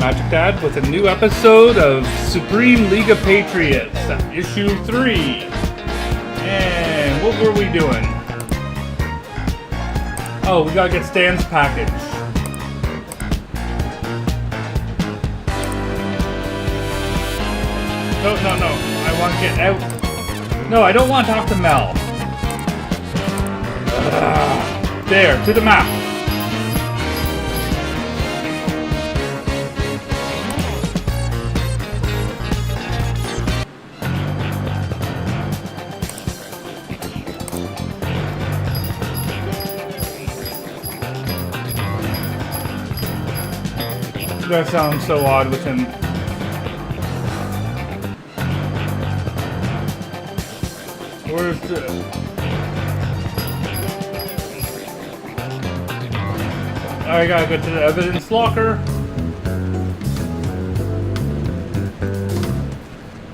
Magic Dad with a new episode of Supreme League of Patriots, issue 3. And what were we doing? Oh, we gotta get Stan's package. No, I want to get out. No, I don't want to talk to Mel. There, to the map. That sounds so odd with him. Where's the... I gotta go to the evidence locker.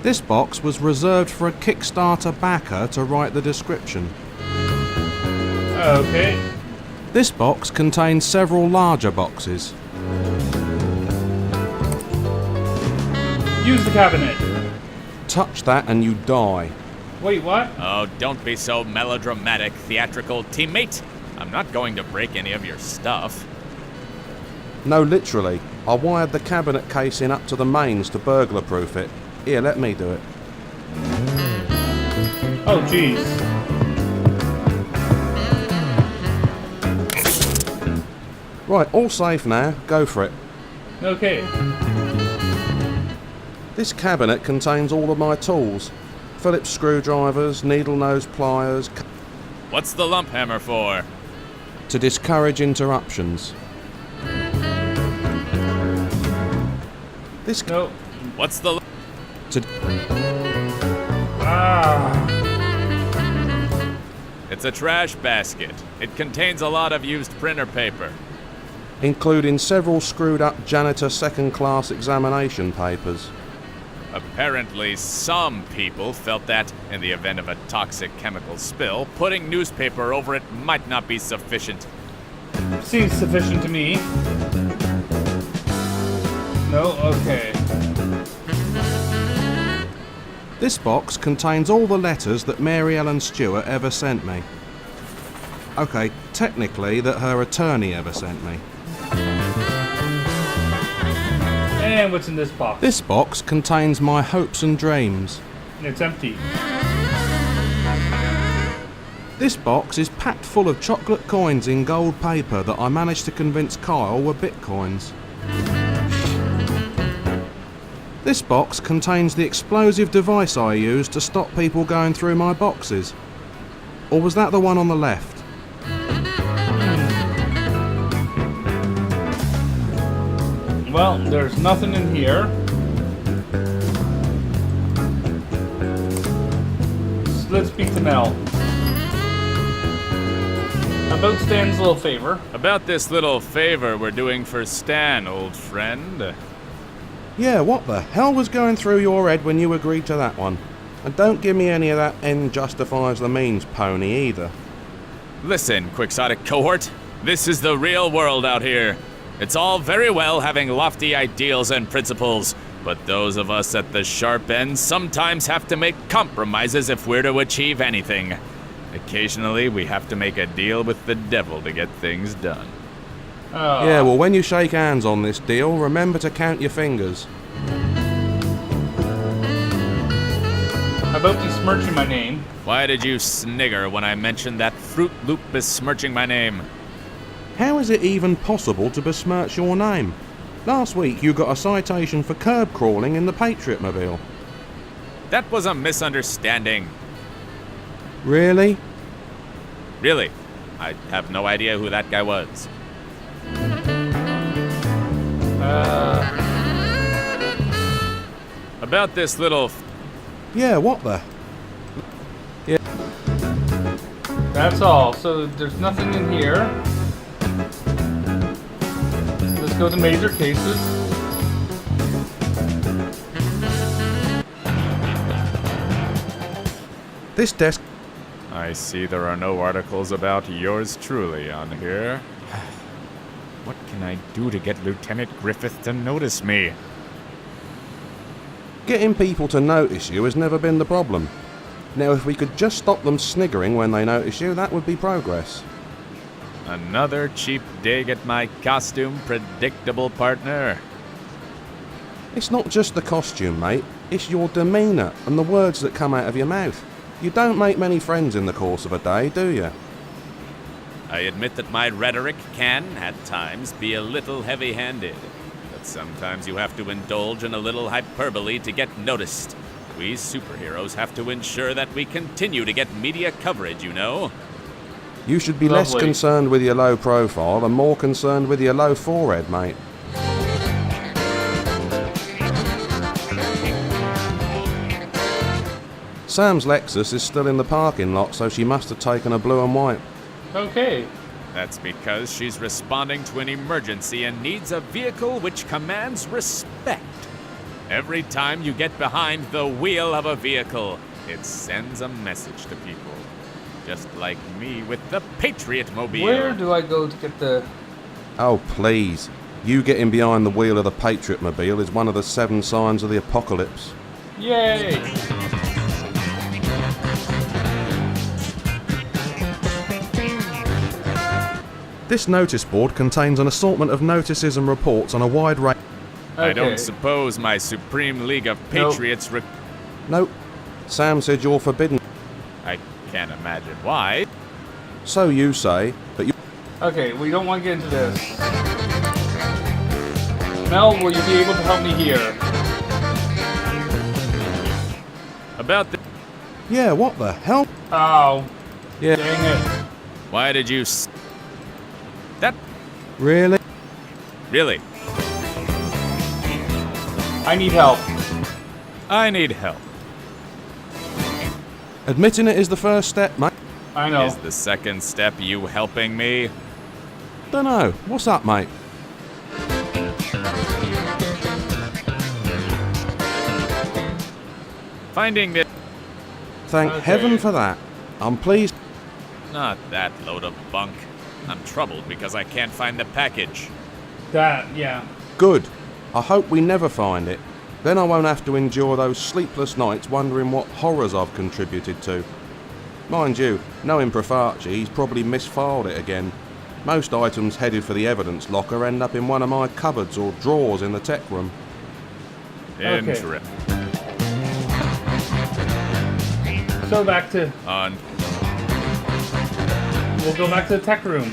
This box was reserved for a Kickstarter backer to write the description. Okay. This box contains several larger boxes. Use the cabinet. Touch that and you die. Wait, what? Oh, don't be so melodramatic, theatrical teammate. I'm not going to break any of your stuff. No, literally. I wired the cabinet casing up to the mains to burglar-proof it. Here, let me do it. Oh, jeez. Right, all safe now. Go for it. Okay. This cabinet contains all of my tools. Phillips screwdrivers, needle-nose pliers... What's the lump hammer for? To discourage interruptions. This... No. What's the... To... It's a trash basket. It contains a lot of used printer paper. Including several screwed-up janitor second-class examination papers. Apparently, some people felt that, in the event of a toxic chemical spill, putting newspaper over it might not be sufficient. Seems sufficient to me. No? Okay. This box contains all the letters that Mary Ellen Stewart ever sent me. Okay, technically that her attorney ever sent me. And what's in this box? This box contains my hopes and dreams. It's empty. This box is packed full of chocolate coins in gold paper that I managed to convince Kyle were bitcoins. This box contains the explosive device I used to stop people going through my boxes. Or was that the one on the left? Well, there's nothing in here. Let's speak to Mel. About Stan's little favor. About this little favor we're doing for Stan, old friend. Yeah, what the hell was going through your head when you agreed to that one? And don't give me any of that end justifies the means pony either. Listen, quixotic cohort. This is the real world out here. It's all very well having lofty ideals and principles, but those of us at the sharp end sometimes have to make compromises if we're to achieve anything. Occasionally, we have to make a deal with the devil to get things done. Yeah, well, when you shake hands on this deal, remember to count your fingers. How about besmirching my name? Why did you snigger when I mentioned that Fruit Loop besmirching my name? How is it even possible to besmirch your name? Last week you got a citation for curb crawling in the Patriot mobile. That was a misunderstanding. Really? Really? I have no idea who that guy was. About this little... Yeah, what the? Yeah. That's all. So there's nothing in here. Let's go to major cases. This desk... I see there are no articles about yours truly on here. What can I do to get Lieutenant Griffith to notice me? Getting people to notice you has never been the problem. Now, if we could just stop them sniggering when they notice you, that would be progress. Another cheap dig at my costume, predictable partner. It's not just the costume, mate. It's your demeanour and the words that come out of your mouth. You don't make many friends in the course of a day, do you? I admit that my rhetoric can, at times, be a little heavy-handed. But sometimes you have to indulge in a little hyperbole to get noticed. We superheroes have to ensure that we continue to get media coverage, you know? You should be less concerned with your low profile and more concerned with your low forehead, mate. Sam's Lexus is still in the parking lot, so she must have taken a blue and white. Okay. That's because she's responding to an emergency and needs a vehicle which commands respect. Every time you get behind the wheel of a vehicle, it sends a message to people. Just like me with the Patriot mobile. Where do I go to get the... Oh, please. You getting behind the wheel of the Patriot mobile is one of the 7 signs of the apocalypse. Yay! This notice board contains an assortment of notices and reports on a wide range. I don't suppose my Supreme League of Patriots... Nope. Sam said you're forbidden. I can't imagine why. So you say, but you... Okay, we don't want to get into this. Mel, will you be able to help me here? About the... Yeah, what the hell? Oh. Yeah. Dang it. Why did you... That... Really? Really? I need help. I need help. Admitting it is the first step, mate. I know. Is the second step you helping me? Dunno. What's up, mate? Finding the... Thank heaven for that. I'm pleased. Not that load of bunk. I'm troubled because I can't find the package. That, yeah. Good. I hope we never find it. Then I won't have to endure those sleepless nights wondering what horrors I've contributed to. Mind you, knowing Profarci, he's probably misfiled it again. Most items headed for the evidence locker end up in one of my cupboards or drawers in the tech room. Interesting. So back to... On... We'll go back to the tech room.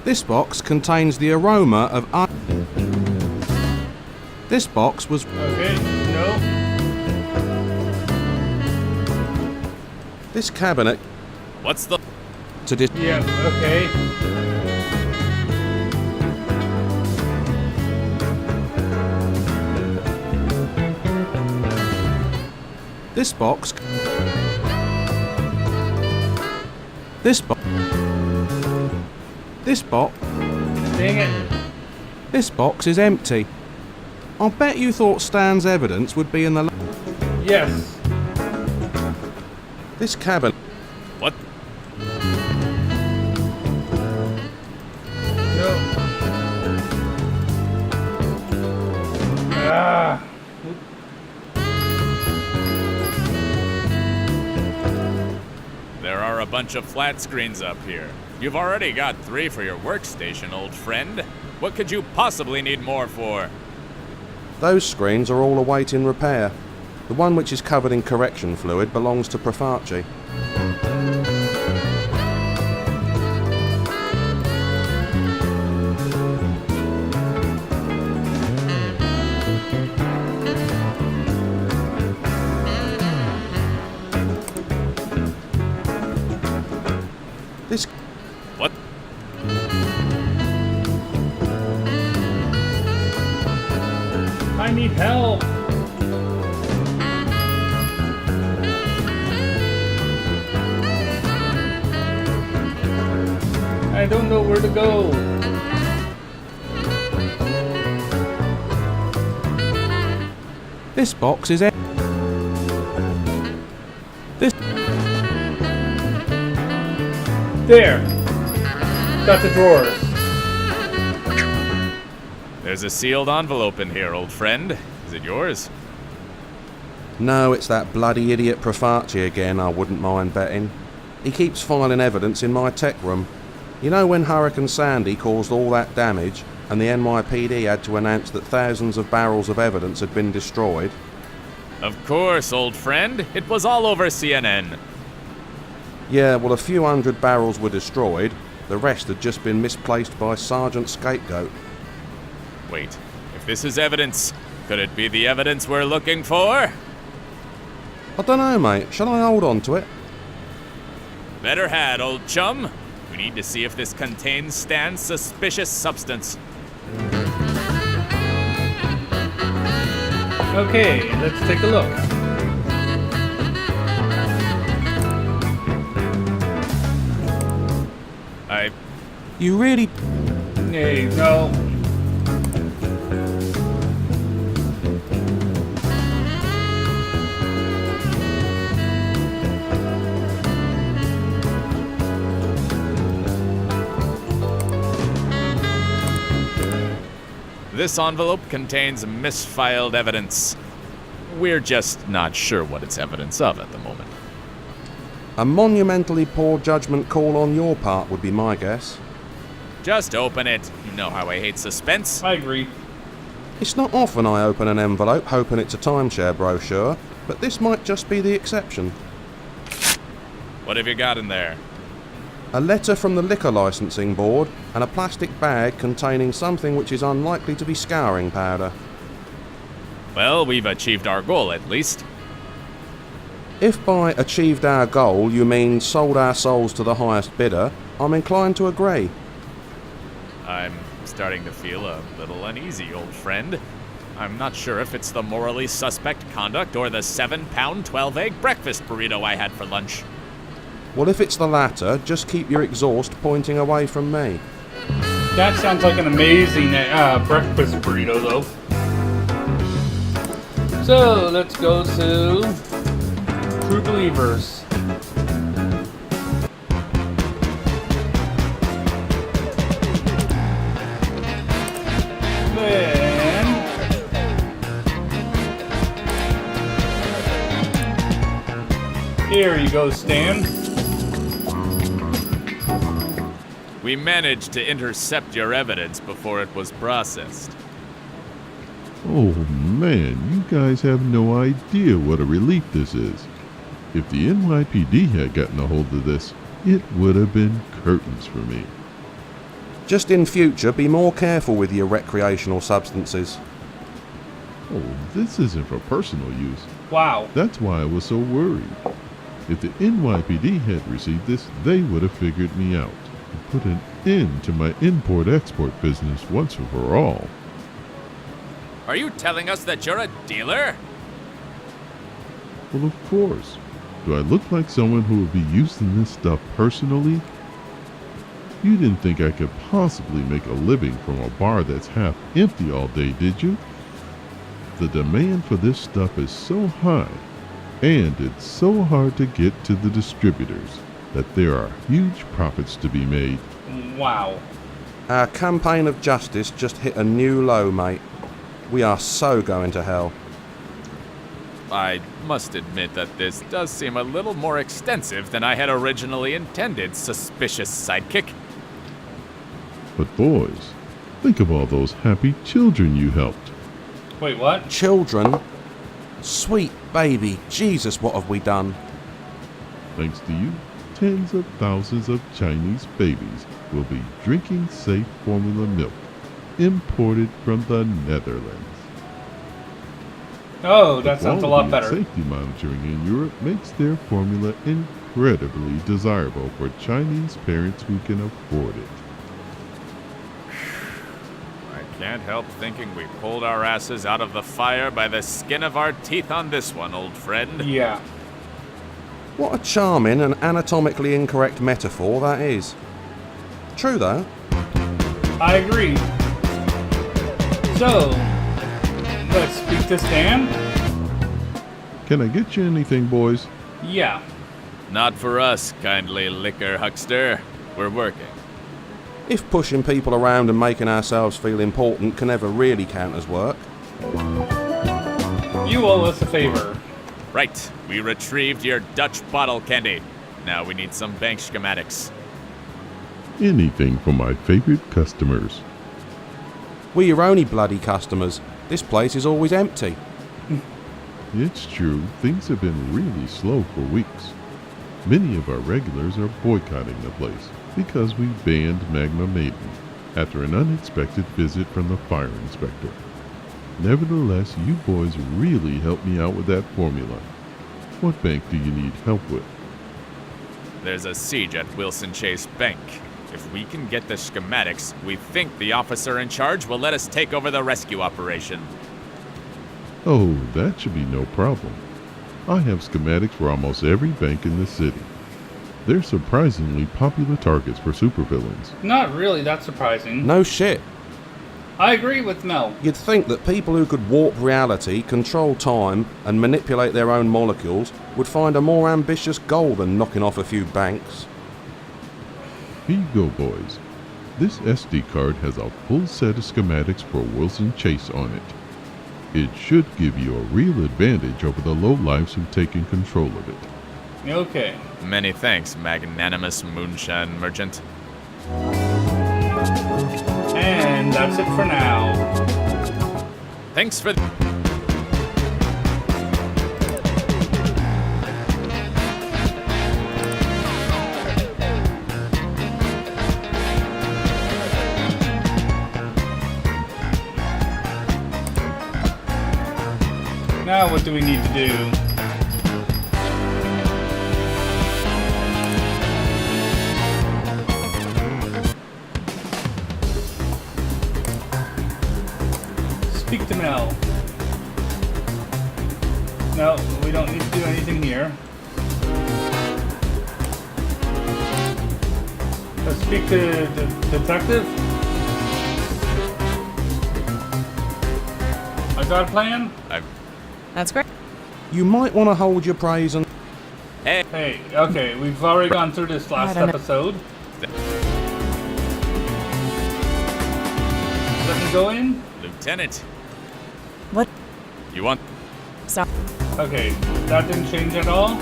This box contains the aroma of... This box was... Okay, no. This cabinet... What's the... To dis... Yeah, okay. This box... This box... This box... Dang it. This box is empty. I'll bet you thought Stan's evidence would be in the... Yes. This cabinet... What? No. Ah. There are a bunch of flat screens up here. You've already got 3 for your workstation, old friend. What could you possibly need more for? Those screens are all awaiting repair. The one which is covered in correction fluid belongs to Profarci. This... What? I need help. I don't know where to go. This box is... There. Got the drawers. There's a sealed envelope in here, old friend. Is it yours? No, it's that bloody idiot Profaci again, I wouldn't mind betting. He keeps filing evidence in my tech room. You know when Hurricane Sandy caused all that damage and the NYPD had to announce that thousands of barrels of evidence had been destroyed? Of course, old friend. It was all over CNN. Yeah, well, a few hundred barrels were destroyed. The rest had just been misplaced by Sergeant Scapegoat. Wait, if this is evidence, could it be the evidence we're looking for? I don't know, mate. Shall I hold on to it? Better had, old chum. We need to see if this contains Stan's suspicious substance. Okay, let's take a look. You really... Hey, no. This envelope contains misfiled evidence. We're just not sure what it's evidence of at the moment. A monumentally poor judgment call on your part would be my guess. Just open it. You know how I hate suspense. I agree. It's not often I open an envelope hoping it's a timeshare brochure, but this might just be the exception. What have you got in there? A letter from the liquor licensing board and a plastic bag containing something which is unlikely to be scouring powder. Well, we've achieved our goal at least. If by achieved our goal you mean sold our souls to the highest bidder, I'm inclined to agree. I'm starting to feel a little uneasy, old friend. I'm not sure if it's the morally suspect conduct or the 7-pound, 12-egg breakfast burrito I had for lunch. Well, if it's the latter, just keep your exhaust pointing away from me. That sounds like an amazing breakfast burrito, though. So, let's go to True Believers. Then... Here you go, Stan. We managed to intercept your evidence before it was processed. Oh man, you guys have no idea what a relief this is. If the NYPD had gotten a hold of this, it would have been curtains for me. Just in future, be more careful with your recreational substances. Oh, this isn't for personal use. Wow. That's why I was so worried. If the NYPD had received this, they would have figured me out and put an end to my import-export business once and for all. Are you telling us that you're a dealer? Well, of course. Do I look like someone who would be using this stuff personally? You didn't think I could possibly make a living from a bar that's half empty all day, did you? The demand for this stuff is so high, and it's so hard to get to the distributors, that there are huge profits to be made. Wow. Our campaign of justice just hit a new low, mate. We are so going to hell. I must admit that this does seem a little more extensive than I had originally intended, suspicious sidekick. But boys, think of all those happy children you helped. Wait, what? Children? Sweet baby, Jesus, what have we done? Thanks to you, tens of thousands of Chinese babies will be drinking safe formula milk, imported from the Netherlands. Oh, that sounds a lot Quality and better. Safety monitoring in Europe makes their formula incredibly desirable for Chinese parents who can afford it. I can't help thinking we pulled our asses out of the fire by the skin of our teeth on this one, old friend. Yeah. What a charming and anatomically incorrect metaphor that is. True, though. I agree. So, let's speak to Stan? Can I get you anything, boys? Yeah. Not for us, kindly liquor huckster. We're working. If pushing people around and making ourselves feel important can ever really count as work. You owe us a favor. Right, we retrieved your Dutch bottle candy. Now we need some bank schematics. Anything for my favorite customers. We're your only bloody customers. This place is always empty. It's true, things have been really slow for weeks. Many of our regulars are boycotting the place because we banned Magma Maiden after an unexpected visit from the fire inspector. Nevertheless, you boys really helped me out with that formula. What bank do you need help with? There's a siege at Wilson Chase Bank. If we can get the schematics, we think the officer in charge will let us take over the rescue operation. Oh, that should be no problem. I have schematics for almost every bank in the city. They're surprisingly popular targets for supervillains. Not really that surprising. No shit. I agree with Mel. You'd think that people who could warp reality, control time, and manipulate their own molecules would find a more ambitious goal than knocking off a few banks. Here you go, boys. This SD card has a full set of schematics for Wilson Chase on it. It should give you a real advantage over the lowlifes who've taken control of it. Okay. Many thanks, magnanimous moonshine merchant. And that's it for now. Thanks for... Now what do we need to do? Speak to Mel. No, we don't need to do anything here. Let's speak to the detective. I got a plan? That's great. You might want to hold your praise and... Hey, okay, we've already gone through this last I don't know. episode. Let me go in? Lieutenant, What? you want... So, Okay, that didn't change at all.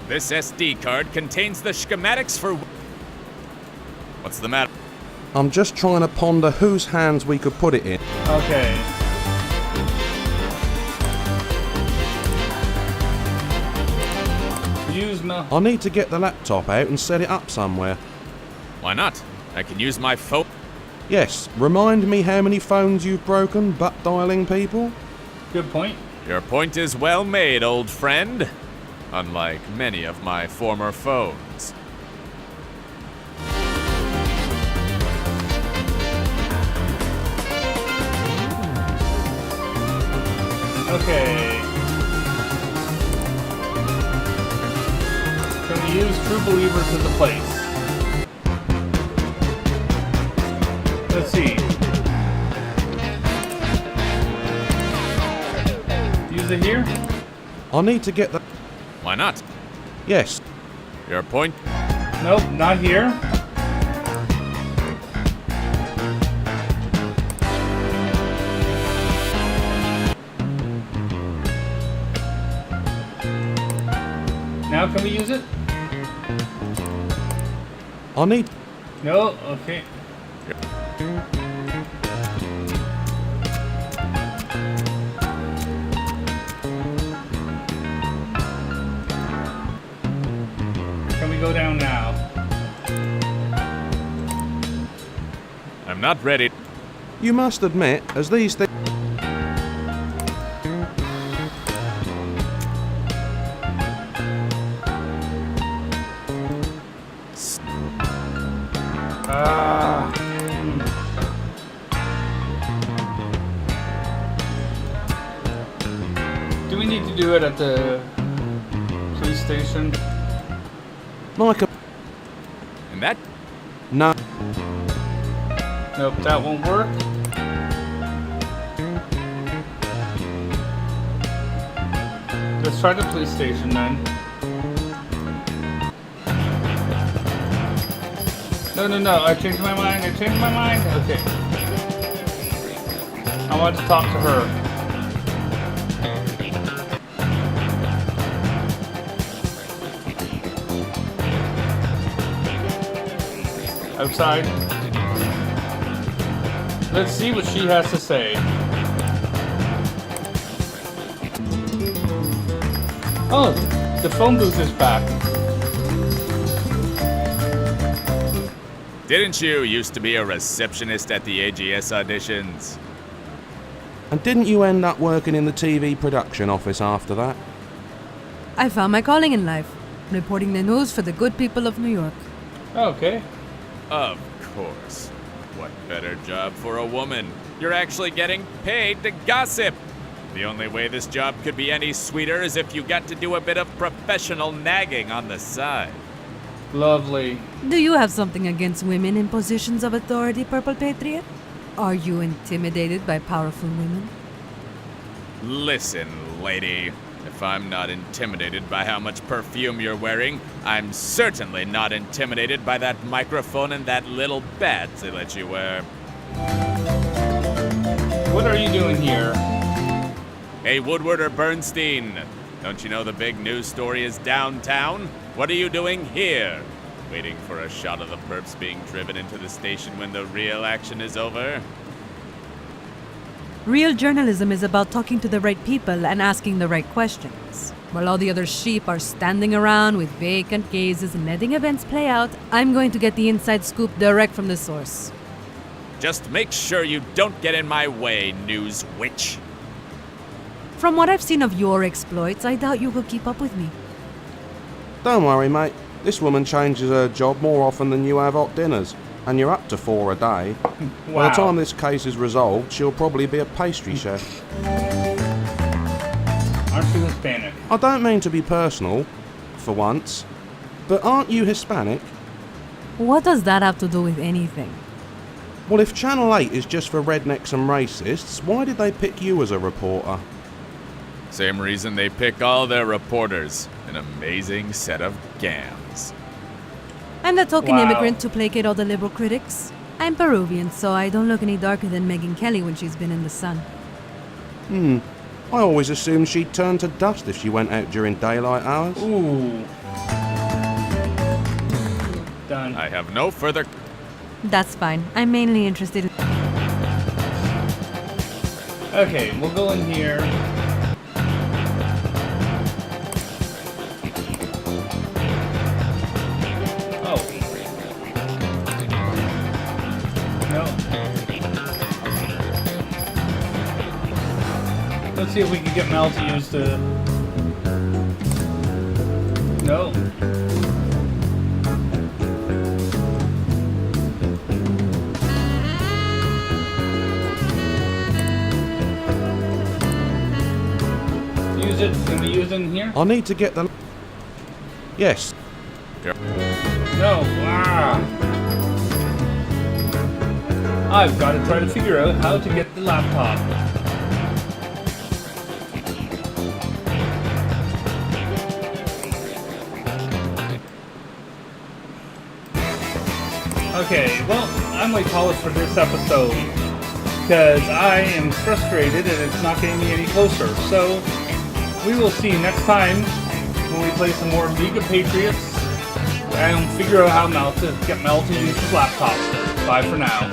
This SD card contains the schematics for... What's the matter? I'm just trying to ponder whose hands we could put it in. Okay. Use Mel. I need to get the laptop out and set it up somewhere. Why not? I can use my phone... Yes, remind me how many phones you've broken butt dialing people? Good point. Your point is well made, old friend. Unlike many of my former phones. Okay. Can we use True Believer to the place? Let's see. Use it here? I need to get the... Why not? Yes, Your point... Nope, not here. Now can we use it? I need... No? Okay. Can we go down now? I'm not ready. You must admit, as these things... Do we need to do it at the police station? Like a... And that... No. Nope, that won't work. Let's try the police station then. No, I changed my mind. Okay. I want to talk to her. Outside. Let's see what she has to say. Oh, the phone booth is back. Didn't you used to be a receptionist at the AGS auditions? And didn't you end up working in the TV production office after that? I found my calling in life, reporting the news for the good people of New York. Okay. Of course. What better job for a woman? You're actually getting paid to gossip. The only way this job could be any sweeter is if you got to do a bit of professional nagging on the side. Lovely. Do you have something against women in positions of authority, Purple Patriot? Are you intimidated by powerful women? Listen, lady. If I'm not intimidated by how much perfume you're wearing, I'm certainly not intimidated by that microphone and that little badge they let you wear. What are you doing here? Hey, Woodward or Bernstein, don't you know the big news story is downtown? What are you doing here? Waiting for a shot of the perps being driven into the station when the real action is over? Real journalism is about talking to the right people and asking the right questions. While all the other sheep are standing around with vacant gazes and letting events play out, I'm going to get the inside scoop direct from the source. Just make sure you don't get in my way, news witch. From what I've seen of your exploits, I doubt you will keep up with me. Don't worry, mate. This woman changes her job more often than you have hot dinners. And you're up to 4 a day. Wow. By the time this case is resolved, she'll probably be a pastry chef. Aren't you Hispanic? I don't mean to be personal, for once, but aren't you Hispanic? What does that have to do with anything? Well, if Channel 8 is just for rednecks and racists, why did they pick you as a reporter? Same reason they pick all their reporters. An amazing set of gams. I'm the token Wow. immigrant to placate all the liberal critics. I'm Peruvian, so I don't look any darker than Megyn Kelly when she's been in the sun. I always assumed she'd turn to dust if she went out during daylight hours. Ooh. Done. I have no further... That's fine. I'm mainly interested in... Okay, we'll go in here. Oh. No. Let's see if we can get Mel to use the... No. Use it. Can we use it in here? I need to get the... Yes. No. Ah. I've got to try to figure out how to get the laptop. Okay, well, I'm like polished for this episode because I am frustrated and it's not getting me any closer. So we will see next time when we play some more League of Patriots and figure out how get Mel to use his laptop. Bye for now.